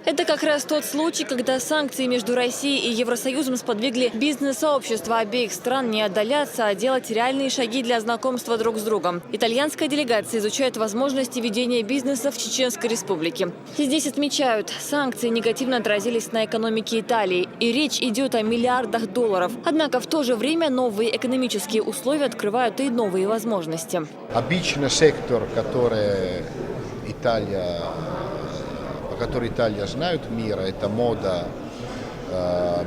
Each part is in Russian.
Это как раз тот случай, когда санкции между Россией и Евросоюзом сподвигли бизнес-сообщества обеих стран не отдаляться, а делать реальные шаги для знакомства друг с другом. Итальянская делегация изучает возможности ведения бизнеса в Чеченской Республике. Здесь отмечают, санкции негативно отразились на экономике Италии, и речь идет о миллиардах долларов. Однако в то же время новые экономические условия открывают и новые возможности. Обычный сектор, который Италия знает мира, это мода,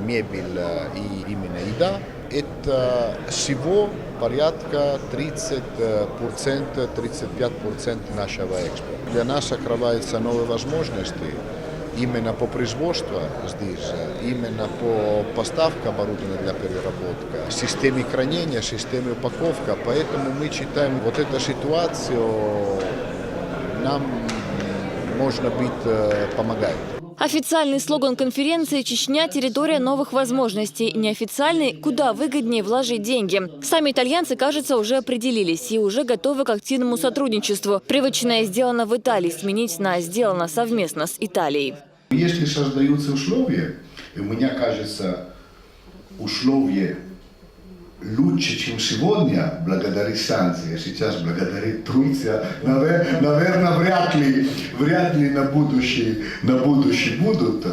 мебель и именно еда. Это всего порядка 30-35% нашего экспорта. Для нас открываются новые возможности именно по производству здесь, именно по поставке оборудования для переработки, системе хранения, системе упаковки. Поэтому мы считаем, вот эту ситуацию нам, можно быть, помогает. Официальный слоган конференции «Чечня – территория новых возможностей». Неофициальный – куда выгоднее вложить деньги. Сами итальянцы, кажется, уже определились и уже готовы к активному сотрудничеству. Привычное «сделано в Италии» сменить на «сделано совместно с Италией». Если создаются условия, и мне кажется, условия лучше, чем сегодня, благодаря санкциям, сейчас благодаря Турции, наверное, вряд ли на будущее будут.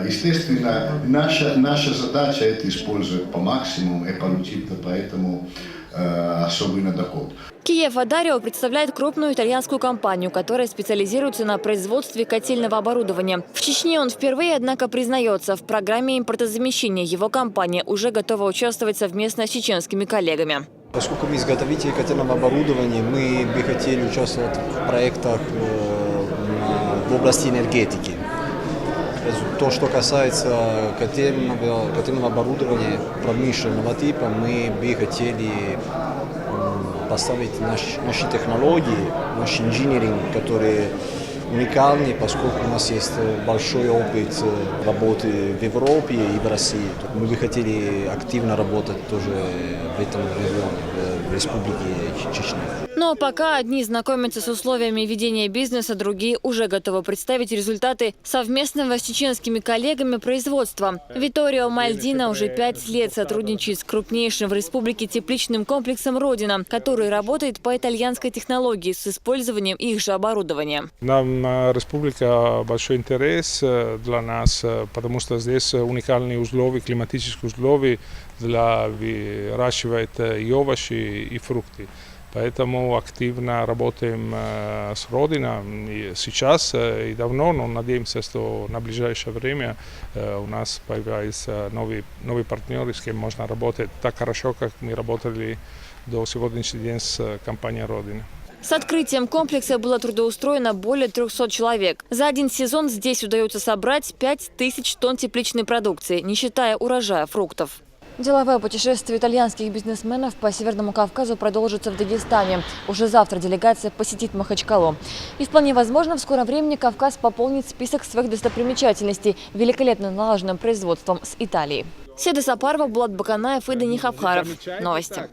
Естественно, наша задача это использовать по максимуму и получить поэтому особенный доход. Киев Адарио представляет крупную итальянскую компанию, которая специализируется на производстве котельного оборудования. В Чечне он впервые, однако, признается, в программе импортозамещения его компания уже готова участвовать совместно с чеченскими коллегами. Поскольку мы изготовители котельного оборудования, мы бы хотели участвовать в проектах в области энергетики. То, что касается котельного оборудования промышленного типа, мы бы хотели поставить наши технологии, наш инжиниринг, которые уникальны, поскольку у нас есть большой опыт работы в Европе и в России. Мы бы хотели активно работать тоже в этом регионе, в Республике Чечня. Но пока одни знакомятся с условиями ведения бизнеса, другие уже готовы представить результаты совместного с чеченскими коллегами производства. Витторио Мальдина уже 5 лет сотрудничает с крупнейшим в республике тепличным комплексом «Родина», который работает по итальянской технологии с использованием их же оборудования. Нам республика большой интерес для нас, потому что здесь уникальные условия, климатические условия для выращивания и овощи, и фрукты. Поэтому активно работаем с Родиной сейчас и давно, но надеемся, что на ближайшее время у нас появятся новые партнеры, с кем можно работать так хорошо, как мы работали до сегодняшнего дня с компанией Родина. С открытием комплекса было трудоустроено более 300 человек. За один сезон здесь удается собрать 5000 тонн тепличной продукции, не считая урожая фруктов. Деловое путешествие итальянских бизнесменов по Северному Кавказу продолжится в Дагестане. Уже завтра делегация посетит Махачкалу. И вполне возможно, в скором времени Кавказ пополнит список своих достопримечательностей великолепно налаженным производством с Италией. Седа Сапарова, Булат Баканаев и Дани Хавхаров. Новости.